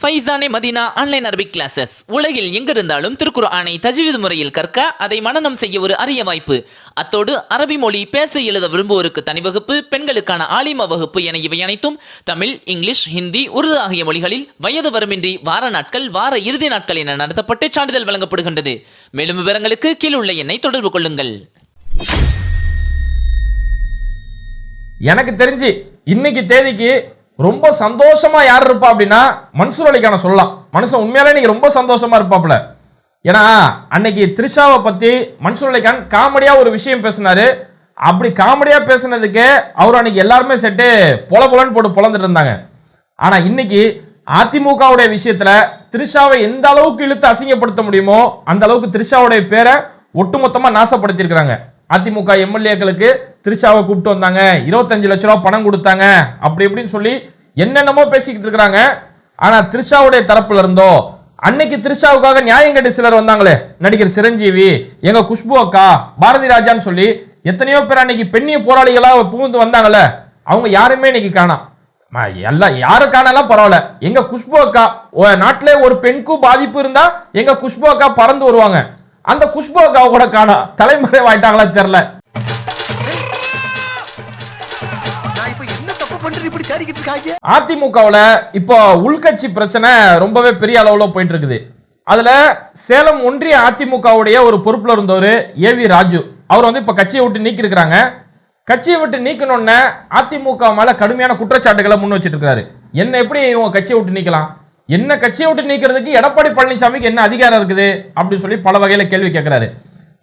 Faizane Madina online Arabic classes உலகில் எங்கிருந்தாலும் திருக்குர்ஆனை தஜ்வீத் முறையில் கற்க அதை மனனம் செய்ய ஒரு அரிய வாய்ப்பு. அத்தோடு அரபி மொழி பேச எழுத விரும்புவோருக்கு தனி வகுப்பு, பெண்களுக்கான ஆலிமா வகுப்பு என இவை அனைத்தும் தமிழ், இங்கிலீஷ், ஹிந்தி, உருது ஆகிய மொழிகளில் வயது வரம்பின்றி வார நாட்கள், வார இறுதி நாட்கள் என நடத்தப்பட்டு சான்றிதழ் வழங்கப்படுகின்றது. மேலும் விவரங்களுக்கு கீழுள்ள எண்ணை தொடர்பு கொள்ளுங்கள். எனக்கு தெரிஞ்சு இன்னைக்கு தேதிக்கு ரொம்ப சந்தோஷமா யார் இருப்பா அப்படின்னா மன்சூர் அலிகான சொல்லலாம். மனுஷன் உண்மையாலே நீங்க ரொம்ப சந்தோஷமா இருப்பாப்ல. ஏன்னா அன்னைக்கு த்ரிஷாவை பத்தி மன்சூர் அலிகான் காமெடியா ஒரு விஷயம் பேசினாரு. அப்படி காமெடியா பேசினதுக்கு அவர் அன்னைக்கு எல்லாருமே செட்டு பொலன்னு போட்டு பொலந்துட்டு இருந்தாங்க. ஆனா இன்னைக்கு அதிமுகவுடைய விஷயத்துல த்ரிஷாவை எந்த அளவுக்கு இழுத்து அசிங்கப்படுத்த முடியுமோ அந்த அளவுக்கு த்ரிஷாவுடைய பேரை ஒட்டுமொத்தமா நாசப்படுத்தி இருக்காங்க. அதிமுக எம்எல்ஏக்களுக்கு த்ரிஷாவை கூப்பிட்டு வந்தாங்க, 25 லட்ச ரூபாய் பணம் கொடுத்தாங்க, அப்படி இப்படின்னு சொல்லி என்னென்னமோ பேசிக்கிட்டு இருக்கிறாங்க. ஆனா த்ரிஷாவுடைய தரப்புல இருந்தோ அன்னைக்கு த்ரிஷாவுக்காக நியாயம் கேட்டு சிலர் வந்தாங்களே, நடிகர் சிரஞ்சீவி, எங்க குஷ்பு அக்கா, பாரதி ராஜான்னு சொல்லி எத்தனையோ பேர் அன்னைக்கு பெண்ணிய போராளிகளா புகுந்து வந்தாங்கல்ல, அவங்க யாருமே இன்னைக்கு காணோம். எல்லாம் யாருக்கானலாம் பரவாயில்ல, எங்க குஷ்பு அக்கா நாட்டிலே ஒரு பெண்ணுக்கும் பாதிப்பு இருந்தா எங்க குஷ்பு அக்கா பறந்து வருவாங்க. அந்த குஷ்பு அக்காவை கூட காணோம், தலைமறைவாயிட்டாங்களா தெரியல. அதிமுகவுல இப்போ உள்கட்சி பிரச்சனை ரொம்பவே பெரிய அளவுல போயிட்டு இருக்குது. அதுல சேலம் ஒன்றிய அதிமுகவுடைய ஒரு பொறுப்புல இருந்தவர் ஏவி ராஜு, அவர் வந்து இப்ப கட்சியை விட்டு நீக்கி இருக்கிறாங்க. கட்சியை விட்டு நீக்கணும்னு அதிமுக மேல கடுமையான குற்றச்சாட்டுகளை முன் வச்சிட்டு இருக்காரு. என்ன எப்படி இவங்க கட்சியை விட்டு நீக்கலாம், என்ன கட்சியை விட்டு நீக்கிறதுக்கு எடப்பாடி பழனிசாமிக்கு என்ன அதிகாரம் இருக்குது அப்படின்னு சொல்லி பல வகையில கேள்வி கேட்கிறாரு.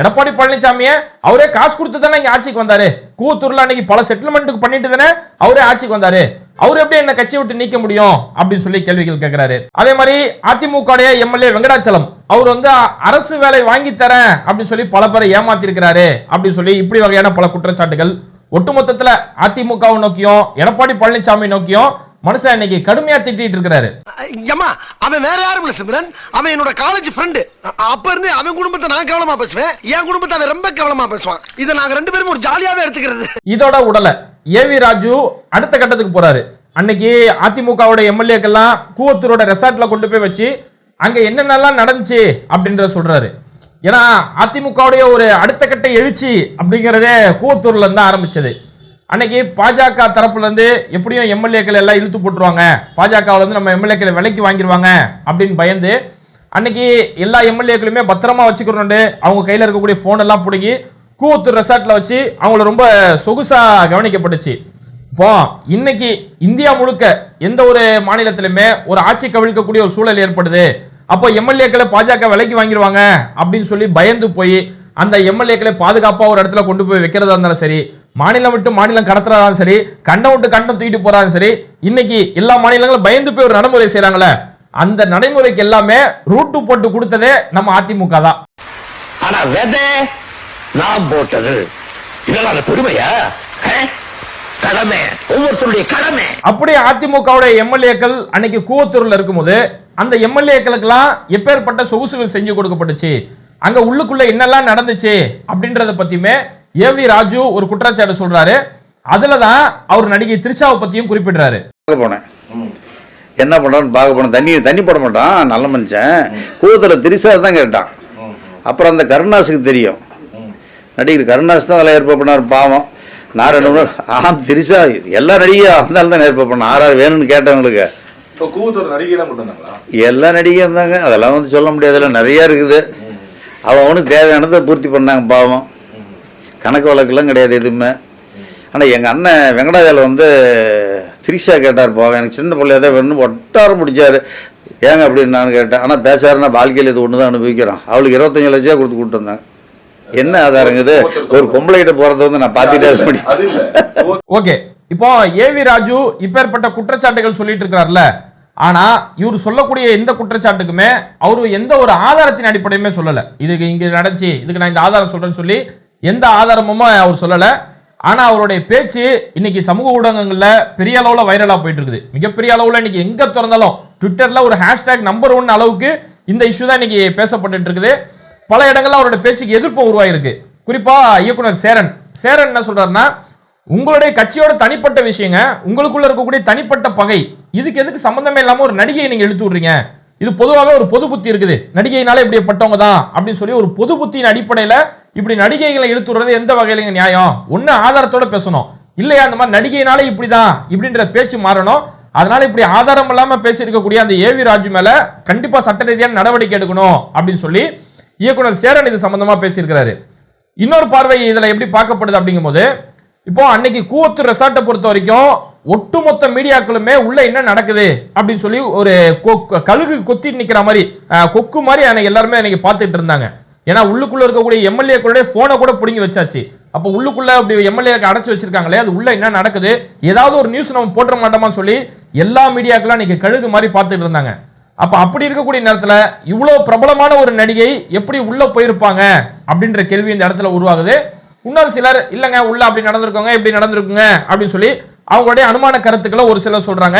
எடப்பாடி பழனிசாமியை அவரே காசு கொடுத்து தானே இங்க ஆட்சிக்கு வந்தாரு, கூத்தூர்ல அன்னைக்கு பல செட்டில்மெண்ட்டுக்கு பண்ணிட்டு தானே அவரே ஆட்சிக்கு வந்தாரு, அவர் எப்படி என்ன கட்சியை விட்டு நீக்க முடியும் அப்படின்னு சொல்லி கேள்விகள் கேட்கிறாரு. அதே மாதிரி அதிமுக எம்எல்ஏ வெங்கடாச்சலம், அவர் வந்து அரசு வேலை வாங்கி தரேன் அப்படின்னு சொல்லி பல பேரை ஏமாத்தி இருக்கிறாரு அப்படின்னு சொல்லி இப்படி வகையான பல குற்றச்சாட்டுகள் ஒட்டுமொத்தத்துல அதிமுக நோக்கியும் எடப்பாடி பழனிசாமி நோக்கியும் மனுஷன் இன்னைக்கு கடுமையா திட்டிட்டு இருக்கிறாரு. அவன் வேற யாரும் இல்ல சிம்ரன், அவன் என்னோட காலேஜ் ஃப்ரெண்டு. அப்ப இருந்து அவன் குடும்பத்தை நான் கவனமா பேசுவேன், என் குடும்பத்தை அவன் ரொம்ப கவனமா பேசுவான். இதை நாங்க ரெண்டு பேரும் ஒரு ஜாலியாவே எடுத்துக்கிறது. இதோட உடல ஏவி ராஜு அடுத்த கட்டத்துக்கு போறாரு. அன்னைக்கு அதிமுகவோட எம்எல்ஏக்கெல்லாம் கூவத்தூரோட ரெசார்ட்ல கொண்டு போய் வச்சு அங்க என்னென்னலாம் நடந்துச்சு அப்படின்றத சொல்றாரு. ஏன்னா அதிமுகவுடைய ஒரு அடுத்த கட்ட எழுச்சி அப்படிங்கறதே கூவத்தூர்ல இருந்து ஆரம்பிச்சது. அன்னைக்கு பாஜக தரப்புல இருந்து எப்படியும் எம்எல்ஏக்கள் எல்லாம் இழுத்து போட்டுருவாங்க, பாஜகவுல இருந்து நம்ம எம்எல்ஏக்களை விலைக்கு வாங்கிடுவாங்க அப்படின்னு பயந்து அன்னைக்கு எல்லா எம்எல்ஏக்களுமே பத்திரமா வச்சுக்கணும்னு அவங்க கையில இருக்கக்கூடிய போன் எல்லாம் பிடுங்கி கூவத்தூர் ரெசார்ட்ல வச்சு அவங்கள ரொம்ப சொகுசா கவனிக்கப்பட்டுச்சு. இப்போ இன்னைக்கு இந்தியா முழுக்க எந்த ஒரு மாநிலத்திலுமே ஒரு ஆட்சி கவிழ்க்கக்கூடிய ஒரு சூழல் ஏற்படுது. அப்போ எம்எல்ஏக்களை பாஜக விலைக்கு வாங்கிடுவாங்க அப்படின்னு சொல்லி பயந்து போய் அந்த எம்எல்ஏக்களை பாதுகாப்பா ஒரு இடத்துல கொண்டு போய் வைக்கிறதா இருந்தாலும் சரி, மாநிலம் விட்டு மாநிலம் கடத்துறதாலும் சரி, கண்டம் விட்டு கண்டம் தூக்கிட்டு போறாலும் சரி, இன்னைக்கு எல்லா மாநிலங்களும் பயந்து போய் ஒரு நடைமுறை செய்யறாங்களே, அந்த நடைமுறைக்கு எல்லாமே ரூட்டு போட்டு கொடுத்ததே நம்ம அதிமுக தான். ஆனா வெதை நாம் போட்டது இதெல்லாம் பெருமையா? கடமை, ஒவ்வொருத்தருடைய கடமை. அப்படியே அதிமுகவுடைய எம்எல்ஏக்கள் அன்னைக்கு கூவத்தூர்ல இருக்கும்போது அந்த எம்எல்ஏக்களுக்கெல்லாம் எப்பேற்பட்ட சொகுசுகள் செஞ்சு கொடுக்கப்பட்டுச்சு, அங்க உள்ளுக்குள்ள என்னெல்லாம் நடந்துச்சு அப்படின்றத பத்தியுமே ஏவி ராஜு ஒரு குற்றச்சாட்டு சொல்றாரு. அதுலதான் அவர் நடிகை த்ரிஷாவை பத்தியும் குறிப்பிடுறாரு. போனேன், என்ன பண்றான்னு பார்க்க போனேன். தண்ணி போட மாட்டான், நல்ல மனுஷன். கூவத்துல த்ரிஷா தான் கேட்டான். அப்புறம் அந்த கருணாஸுக்கு தெரியும், நடிகர் கருணாஸ் தான் அதில் ஏற்பாடு பண்ணார். பாவம், நான் 2 மூணு த்ரிஷா எல்லா நடிகையும் இருந்தாலும் தான் ஏற்பாடு பண்ண. ஆறாறு வேணும்னு கேட்டவங்களுக்கு எல்லா நடிகையும் இருந்தாங்க. அதெல்லாம் வந்து சொல்ல முடியாதுல, நிறைய இருக்குது. அவனுக்கு தேவையானதை பூர்த்தி பண்ணாங்க. பாவம், கணக்கு வழக்கெல்லாம் கிடையாது எதுவுமே. ஆனால் எங்கள் அண்ணன் வெங்கடாஜலம் வந்து த்ரிஷா கேட்டார். போவேன், எனக்கு சின்ன பிள்ளையாதான் வேணும்னு ஒட்டாரம் முடிச்சாரு. ஏங்க அப்படின்னு நான் கேட்டேன். ஆனால் பேசாருன்னா வாழ்க்கையில் இது ஒன்று தான் அனுபவிக்கிறோம். அவளுக்கு 25 லட்சம் கொடுத்து கூப்பிட்டு வந்தாங்க. என்ன ஆதாரங்குது? ஒரு பொம்பளை கிட்ட போறத வந்து நான் பார்த்துட்டே. ஓகே, இப்போ ஏவி ராஜு இப்பேற்பட்ட குற்றச்சாட்டுகள் சொல்லிட்டு இருக்காருல்ல, ஆனா இவர் சொல்லக்கூடிய எந்த குற்றச்சாட்டுக்குமே அவரு எந்த ஒரு ஆதாரத்தின் அடிப்படையுமே சொல்லல. இதுக்கு இங்க நடந்துச்சு, இதுக்கு நான் இந்த ஆதாரம் சொல்றேன்னு சொல்லி எந்த ஆதாரமும் அவர் சொல்லல. ஆனா அவருடைய பேச்சு இன்னைக்கு சமூக ஊடகங்கள்ல பெரிய அளவுல வைரலா போயிட்டு இருக்குது. மிகப்பெரிய அளவுல இன்னைக்கு எங்க திறந்தாலும் ட்விட்டர்ல ஒரு ஹேஷ்டேக் நம்பர் 1 அளவுக்கு இந்த இஷ்யூ தான் இன்னைக்கு பேசப்பட்டு இருக்குது. பல இடங்கள்ல அவருடைய பேச்சுக்கு எதிர்ப்பு உருவாயிருக்கு. குறிப்பா இயக்குனர் சேரன் என்ன சொல்றாருன்னா, உங்களுடைய கட்சியோட தனிப்பட்ட விஷயங்க, உங்களுக்குள்ள இருக்கக்கூடிய தனிப்பட்ட பகை, இதுக்கு எதுக்கு சம்பந்தமே இல்லாம ஒரு நடிகையை நீங்க இழுத்து விடுறீங்க? இது பொதுவாகவே ஒரு பொது புத்தி இருக்குது, நடிகைனால இப்படிப்பட்டவங்க தான் அப்படின்னு சொல்லி ஒரு பொது புத்தியின் அடிப்படையில இப்படி நடிகைகளை இழுத்து விடுறது எந்த வகையில நியாயம்? ஒன்னு ஆதாரத்தோட பேசணும், இல்லையா அந்த மாதிரி நடிகைனாலே இப்படிதான் இப்படின்ற பேச்சு மாறணும். அதனால இப்படி ஆதாரம் இல்லாம பேசியிருக்கக்கூடிய அந்த ஏவி ராஜு மேல கண்டிப்பா சட்ட ரீதியான நடவடிக்கை எடுக்கணும் அப்படின்னு சொல்லி இயக்குனர் சேரன் இது சம்பந்தமா பேசியிருக்கிறாரு. இன்னொரு பார்வை இதுல எப்படி பார்க்கப்படுது அப்படிங்கும் போது, இப்போ அன்னைக்கு கூவத்தூர் ரெசார்ட்டை பொறுத்த வரைக்கும் ஒட்டுமொத்த மீடியாக்களுமே உள்ள என்ன நடக்குது அப்படின்னு சொல்லி ஒரு கழுகு கொத்தி நிக்கிற மாதிரி கொக்கு மாதிரி அன்னைக்கு எல்லாருமே அன்னைக்கு பார்த்துட்டு இருந்தாங்க. ஏன்னா உள்ளுக்குள்ள இருக்கக்கூடிய எம்எல்ஏக்களுடைய போனை கூட பிடுங்கி வச்சாச்சு. அப்போ உள்ளுக்குள்ள அப்படி எம்எல்ஏ அடைச்சு வச்சிருக்காங்களே, அது உள்ள என்ன நடக்குது, ஏதாவது ஒரு நியூஸ் நம்ம போட்ட மாட்டோமான்னு சொல்லி எல்லா மீடியாக்களும் அன்னைக்கு கழுகு மாதிரி பார்த்துட்டு இருந்தாங்க. அப்ப அப்படி இருக்கக்கூடிய நேரத்துல இவ்வளவு பிரபலமான ஒரு நடிகை எப்படி உள்ள போயிருப்பாங்க அப்படின்ற கேள்வி இந்த இடத்துல உருவாகுது. இன்னொரு சிலர் இல்லங்க உள்ள அப்படி நடந்திருக்கோங்க இப்படி நடந்திருக்குங்க அப்படின்னு சொல்லி அவங்களுடைய அனுமான கருத்துக்களை ஒரு சிலர் சொல்றாங்க.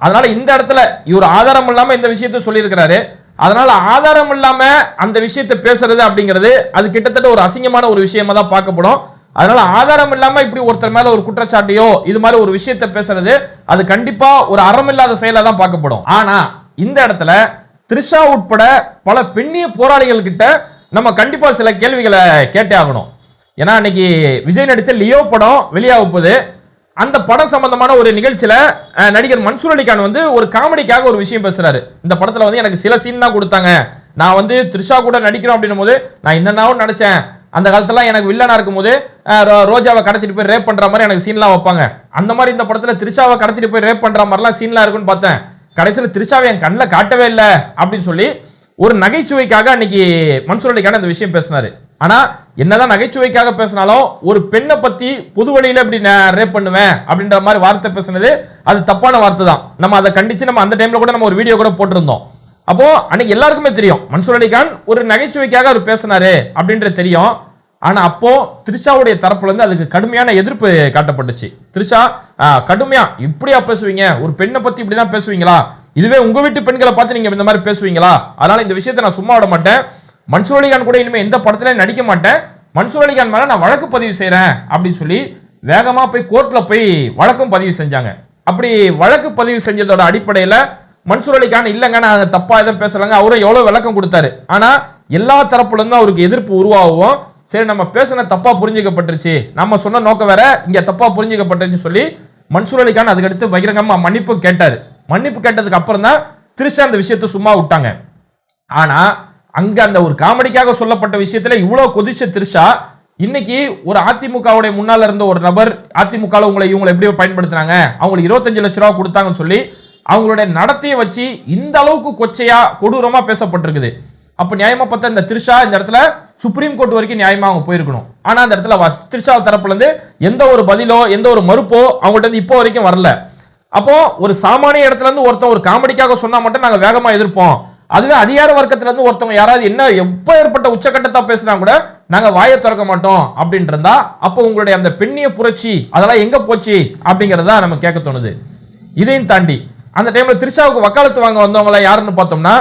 அதனால இந்த இடத்துல இவர் ஆதாரம் இல்லாம இந்த விஷயத்தை சொல்லியிருக்கிறாரு. அதனால ஆதாரம் இல்லாம அந்த விஷயத்தை பேசுறது அப்படிங்கிறது அது கிட்டத்தட்ட ஒரு அசிங்கமான ஒரு விஷயமா தான் பார்க்கப்படும். அதனால ஆதாரம் இல்லாம இப்படி ஒருத்தர் மேல ஒரு குற்றச்சாட்டையோ இது மாதிரி ஒரு விஷயத்தை பேசுறது அது கண்டிப்பா ஒரு அறமில்லாத செயலா தான் பார்க்கப்படும். ஆனா இந்த இடத்துல த்ரிஷா உட்பட பல பெண்ணிய போராளிகள் கிட்ட நம்ம கண்டிப்பா சில கேள்விகளை கேட்டே ஆகணும். ஏன்னா இன்னைக்கு விஜய் நடிச்ச லியோ படம் வெளியாக போகுது. அந்த படம் சம்பந்தமான ஒரு நிகழ்ச்சியில நடிகர் மன்சூர் அலிகான் வந்து ஒரு காமெடிக்காக ஒரு விஷயம் பேசுறாரு. இந்த படத்துல வந்து எனக்கு சில சீன் தான் கொடுத்தாங்க, நான் வந்து த்ரிஷா கூட நடிக்கிறோம் அப்படின்னும் போது நான் என்னன்னாவும் நினைச்சேன், அந்த காலத்துல எனக்கு வில்லனா இருக்கும் போது ரோஜாவை கடத்திட்டு போய் ரேப் பண்ற மாதிரி எனக்கு சீன்லாம் வைப்பாங்க, அந்த மாதிரி இந்த படத்துல த்ரிஷாவை கடத்திட்டு போய் ரேப் பண்ற மாதிரிலாம் சீன்லாம் இருக்குன்னு பார்த்தேன், கடைசியில் த்ரிஷாவை என் கண்ணில் காட்டவே இல்லை அப்படின்னு சொல்லி ஒரு நகைச்சுவைக்காக அன்னைக்கு மன்சூர் அலிகான் இந்த விஷயம் பேசினாரு. ஆனா என்னதான் நகைச்சுவைக்காக பேசினாலும் ஒரு பெண்ணை பத்தி பொது வழியில இப்படி ரேப் பண்ணுவேன் அப்படின்ற மாதிரி வார்த்தை பேசினது அது தப்பான வார்த்தை தான். நம்ம அதை கண்டிச்சு நம்ம அந்த டைம்ல கூட நம்ம ஒரு வீடியோ கூட போட்டிருந்தோம். அப்போ அன்னைக்கு எல்லாருக்குமே தெரியும் மன்சூர் அலிகான் ஒரு நகைச்சுவைக்காக அவர் பேசினாரு அப்படின்றது தெரியும். ஆனா அப்போ த்ரிஷாவுடைய தரப்புல இருந்து அதுக்கு கடுமையான எதிர்ப்பு காட்டப்பட்டுச்சு. த்ரிஷா கடுமையா இப்படியா பேசுவீங்க, ஒரு பெண்ணை பத்தி இப்படிதான் பேசுவீங்களா, இதுவே உங்க வீட்டு பெண்களை பார்த்து நீங்க இந்த மாதிரி பேசுவீங்களா, அதனால இந்த விஷயத்தை நான் சும்மா விட மாட்டேன், மன்சூர் அலிகான் கூட இனிமே எந்த படத்திலையும் நடிக்க மாட்டேன், மன்சூர் அலிகான் மேல நான் வழக்கு பதிவு செய்யறேன் அப்படின்னு சொல்லி வேகமா போய் கோர்ட்ல போய் வழக்கும் பதிவு செஞ்சாங்க. அப்படி வழக்கு பதிவு செஞ்சதோட அடிப்படையில மன்சூர் அலிகான் இல்லங்க நான் தப்பா எதுவும் பேசலங்க, அவரும் எவ்வளவு விளக்கம் கொடுத்தாரு. ஆனா எல்லா தரப்புல இருந்தும் அவருக்கு எதிர்ப்பு உருவாகவும் சரி நம்ம பேசின தப்பா புரிஞ்சுக்கப்பட்டுருச்சு, நம்ம சொன்ன நோக்கம் வேற இங்க தப்பா புரிஞ்சுக்கப்பட்டுருச்சு சொல்லி மன்சூர் அலிகான் அதுக்கடுத்து பகிரங்கமா மன்னிப்பு கேட்டாரு. மன்னிப்பு கேட்டதுக்கு அப்புறம் தான் த்ரிஷா அந்த விஷயத்தை சும்மா விட்டாங்க. ஆனா அங்க அந்த ஒரு காமெடிக்காக சொல்லப்பட்ட விஷயத்துல இவ்வளவு கொதிச்ச த்ரிஷா இன்னைக்கு ஒரு அதிமுகவுடைய முன்னால இருந்த ஒரு நபர் அதிமுக இவங்களை எப்படி பயன்படுத்தினாங்க, அவங்களுக்கு 25 லட்சம் ரூபாய் கொடுத்தாங்கன்னு சொல்லி அவங்களுடைய நடத்தையை வச்சு இந்த அளவுக்கு கொச்சையா கொடூரமா பேசப்பட்டிருக்குது. அப்ப நியாயமா பார்த்தா இந்த த்ரிஷா இந்த இடத்துல சுப்ரீம் கோர்ட் வரைக்கும் நியாயமா அவங்க போயிருக்கணும். ஆனா அந்த இடத்துல த்ரிஷா தரப்புல இருந்து எந்த ஒரு பதிலோ எந்த ஒரு மறுப்போ அவங்கள்ட்ட இருந்து இப்போ வரைக்கும் வரல. அப்போ ஒரு சாமானிய இடத்துல இருந்து ஒருத்தன் ஒரு காமெடிக்காக சொன்னா மட்டும் நாங்க வேகமா எதிர்ப்போம், அதுவே அதிகார வர்க்கத்துல இருந்து ஒருத்தவங்க யாராவது என்ன எப்ப ஏற்பட்ட உச்சக்கட்டத்தா பேசினா கூட நாங்க வாயை திறக்க மாட்டோம் அப்படின்னு இருந்தா அப்போ உங்களுடைய அந்த பெண்ணிய புரட்சி அதெல்லாம் எங்க போச்சு அப்படிங்கறதா நம்ம கேட்க தோணுது. இதையும் தாண்டி அந்த டைம்ல த்ரிஷாவுக்கு வக்காலத்து வாங்க வந்தவங்கள யாருன்னு பார்த்தோம்னா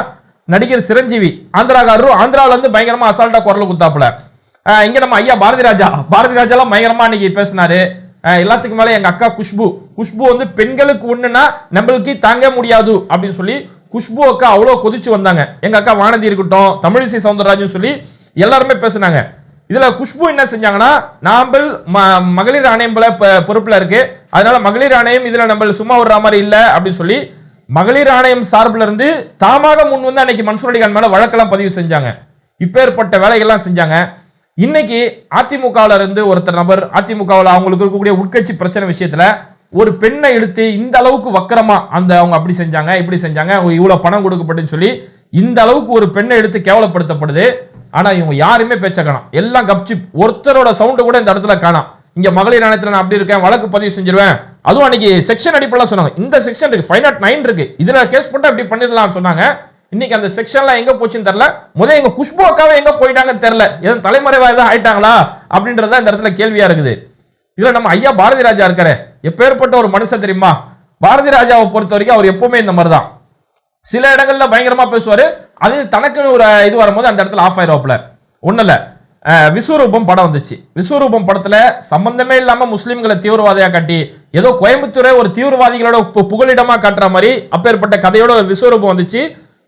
நடிகர் சிரஞ்சீவி, ஆந்திரால இருந்து பயங்கரமா அசால்ட்டா குரல் குத்தாப்புல. இங்க நம்ம ஐயா பாரதி ராஜா எல்லாம் பயங்கரமா அன்னைக்கு பேசினாரு. எல்லாத்துக்கும் மேல எங்க அக்கா குஷ்பு வந்து பெண்களுக்கு ஒண்ணுன்னா நம்மளுக்கு தாங்க முடியாது அப்படின்னு சொல்லி குஷ்பு அக்கா அவ்வளவு கொதிச்சு வந்தாங்க. எங்க அக்கா வானதி இருக்கட்டும், தமிழிசை சவுந்தரராஜன் சொல்லி எல்லாருமே பேசினாங்க. இதுல குஷ்பு என்ன செஞ்சாங்கன்னா நாம்பல் மகளிர் ஆணையம் பொறுப்புல இருக்கு, அதனால மகளிர் ஆணையம் இதுல நம்ம சும்மா விடுற மாதிரி இல்ல அப்படின்னு சொல்லி மகளிர் ஆணையம் சார்பில் இருந்து தாமாக முன் வந்து அன்னைக்கு மன்சூர் அலிகான் மேல வழக்கெல்லாம் பதிவு செஞ்சாங்க. இப்பேற்பட்ட வேலைகள்லாம் செஞ்சாங்க. இன்னைக்கு அதிமுகவில் இருந்து ஒருத்தர் நபர் அதிமுகவில் அவங்களுக்கு இருக்கக்கூடிய உட்கட்சி பிரச்சனை விஷயத்துல ஒரு பெண்ணை எடுத்து இந்த அளவுக்கு வக்கரமா அந்த அவங்க அப்படி செஞ்சாங்க இப்படி செஞ்சாங்க இவ்வளவு பணம் கொடுக்கப்பட்டுன்னு சொல்லி இந்த அளவுக்கு ஒரு பெண்ணை எடுத்து கேவலப்படுத்தப்படுது. ஆனா இவங்க யாருமே பேச்ச காணோம், எல்லாம் கப்சி, ஒருத்தரோட சவுண்ட் கூட இந்த இடத்துல காணோம். இங்க மகளிர் ஆணையத்தில் நான் அப்படி இருக்கேன் வழக்கு பதிவு செஞ்சிருவேன், அதுவும் அன்னைக்கு செக்ஷன் அடிப்படையில் சொன்னாங்க, இந்த செக்ஷன் இருக்கு 509 இருக்கு இதுல கேஸ் போட்டு அப்படி பண்ணிடலாம் சொன்னாங்க. இன்னைக்கு அந்த செக்ஷன்லாம் எங்க போச்சுன்னு தெரியல. முதல்ல எங்க குஷ்பு அக்காவை எங்க போயிட்டாங்கன்னு தெரியல, எதுவும் தலைமறைவா எதாவது ஆயிட்டாங்களா அப்படின்றத இந்த இடத்துல கேள்வியா இருக்குது. இதுல நம்ம ஐயா பாரதி ராஜா இருக்காரு, எப்பேற்பட்ட ஒரு மனுஷன் தெரியுமா. பாரதி ராஜாவை பொறுத்த வரைக்கும் அவர் எப்பவுமே இந்த மாதிரி தான், சில இடங்கள்ல பயங்கரமா பேசுவாரு, அது தனக்குன்னு ஒரு இது வரும்போது அந்த இடத்துல ஆஃப் ஆயிடுவாப்ல. ஒண்ணு இல்ல விஸ்வரூபம் படம் வந்துச்சு. விஸ்வரூபம் படத்துல சம்பந்தமே இல்லாம முஸ்லிம்களை தீவிரவாதியா காட்டி ஏதோ கோயம்புத்தூரை ஒரு தீவிரவாதிகளோட புகலிடமா காட்டுற மாதிரி அப்பேற்பட்ட கதையோட விஸ்வரூபம் வந்துச்சு.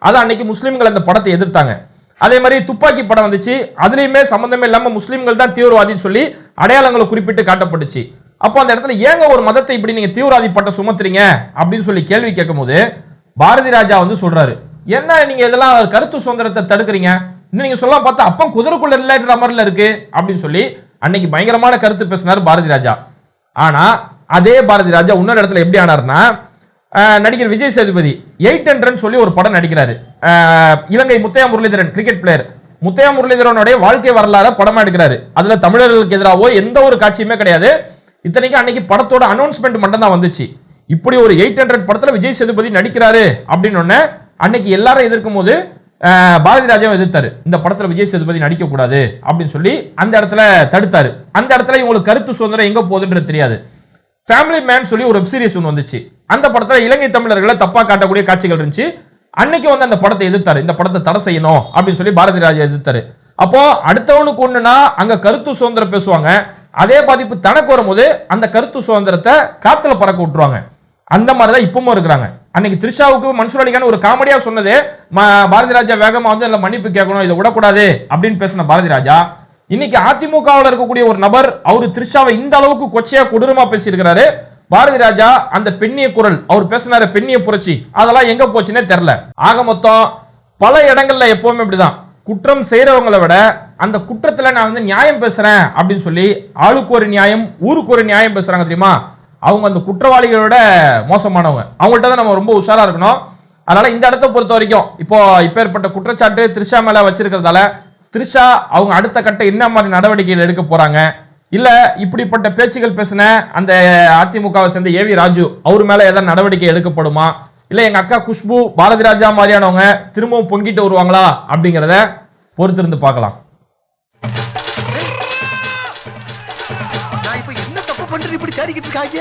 அதை அன்னைக்கு முஸ்லிம்கள் அந்த படத்தை எதிர்த்தாங்க. அதே மாதிரி துப்பாக்கி படம் வந்துச்சு. அதுலயுமே சம்பந்தமே இல்லாம முஸ்லிம்கள் தான் தீவிரவாதின்னு சொல்லி அடையாளங்களை குறிப்பிட்டு காட்டப்பட்டுச்சு. அப்போ அந்த இடத்துல ஏங்க ஒரு மதத்தை இப்படி நீங்க தீவிரவாதி பட்டம் சுமத்துறீங்க அப்படின்னு சொல்லி கேள்வி கேட்கும் போது பாரதி ராஜா வந்து சொல்றாரு, என்ன நீங்க இதெல்லாம் கருத்து சுதந்திரத்தை தடுக்கிறீங்க, இன்னும் நீங்க சொல்ல பார்த்தா அப்பம் குதிரைக்குள்ள இல்லைன்ற மாதிரில இருக்கு அப்படின்னு சொல்லி அன்னைக்கு பயங்கரமான கருத்து பேசினார் பாரதி ராஜா. ஆனா அதே பாரதி ராஜா இன்னொரு இடத்துல எப்படி ஆனார்னா, நடிகர் விஜய் சேதுபதி 800 சொல்லி ஒரு படம் நடிக்கிறாரு. இலங்கை முத்தையா முரளிதரன் கிரிக்கெட் பிளேயர் முத்தையா முரளிதரனுடைய வாழ்க்கை வரலாறு படமா எடுக்கிறாரு. அதுல தமிழர்களுக்கு எதிராகவோ எந்த ஒரு காட்சியுமே கிடையாது. இத்தனைக்கு அன்னைக்கு படத்தோட அனௌன்ஸ்மெண்ட் மட்டும் தான் வந்துச்சு. இப்படி ஒரு 800 படத்துல விஜய் சேதுபதி நடிக்கிறாரு அப்படின்னு அன்னைக்கு எல்லாரும் எதிர்க்கும் போது பாரதி ராஜாவும் எதிர்த்தாரு. இந்த படத்துல விஜய் சேதுபதி நடிக்க கூடாது அப்படின்னு சொல்லி அந்த இடத்துல தடுத்தாரு. அந்த இடத்துல இவங்களுக்கு கருத்து சுதந்திரம் எங்க போகுதுன்றது தெரியாது. ஃபேமிலி மேன் சொல்லி ஒரு வெப் சீரிஸ் ஒன்று வந்துச்சு. அந்த படத்துல இலங்கை தமிழர்களை தப்பா காட்டக்கூடிய காட்சிகள் இருந்துச்சு. அன்னைக்கு வந்து அந்த படத்தை எதிர்த்தாரு. இந்த படத்தை தடை செய்யணும் அப்படின்னு சொல்லி பாரதி ராஜா எதிர்த்தாரு. அப்போ அடுத்தவனுக்கு ஒண்ணுனா அங்க கருத்து சுதந்திரம் பேசுவாங்க. அதே பாதிப்பு தனக்கு வரும்போது அந்த கருத்து சுதந்திரத்தை காத்துல பறக்க விட்டுருவாங்க. அந்த மாதிரிதான் இப்பவும் இருக்கிறாங்க. அன்னைக்கு த்ரிஷாவுக்கு மன்சூர் அலிகான் ஒரு காமெடியா சொன்னது, பாரதி ராஜா வேகமா வந்து மன்னிப்பு கேட்கணும், இதை விடக்கூடாது அப்படின்னு பேசின பாரதி ராஜா இன்னைக்கு அதிமுகவில் இருக்கக்கூடிய ஒரு நபர் அவரு த்ரிஷாவை இந்த அளவுக்கு கொச்சையா கொடூரமா பேசியிருக்கிறாரு. பாரதி ராஜா அந்த பெண்ணிய குரல் அவர் பேசினாரு, பெண்ணிய புரட்சி, அதெல்லாம் எங்க போச்சுன்னே தெரியல. ஆக மொத்தம் பல இடங்கள்ல எப்பவுமே இப்படிதான், குற்றம் செய்யறவங்களை விட அந்த குற்றத்துல நான் வந்து நியாயம் பேசுறேன் அப்படின்னு சொல்லி ஆளுக்கு ஒரு நியாயம் ஊருக்கு ஒரு நியாயம் பேசுறாங்க தெரியுமா, அவங்க அந்த குற்றவாளிகளோட மோசமானவங்க. அவங்கள்ட்ட தான் நம்ம ரொம்ப உஷாரா இருக்கணும். அதனால இந்த இடத்த பொறுத்த வரைக்கும் இப்போ ஏற்பட்ட குற்றச்சாட்டு த்ரிஷா மேல வச்சிருக்கிறதால த்ரிஷா அவங்க அடுத்த கட்ட என்ன மாதிரி நடவடிக்கைகள் எடுக்க போறாங்க, இல்ல இப்படிப்பட்ட பேச்சுகள் பேசின அந்த அதிமுகவை சேர்ந்த ஏவி ராஜு அவர் மேல ஏதாவது நடவடிக்கை எடுக்கப்படுமா, இல்ல எங்க அக்கா குஷ்பு பாரதி ராஜா மாதிரியானவங்க திரும்பவும் பொங்கிட்டு வருவாங்களா அப்படிங்கிறத பொறுத்திருந்து பார்க்கலாம். நான் இப்ப என்ன தப்பு பண்றது இப்படி தேடிக்கிட்டு இருக்காங்க.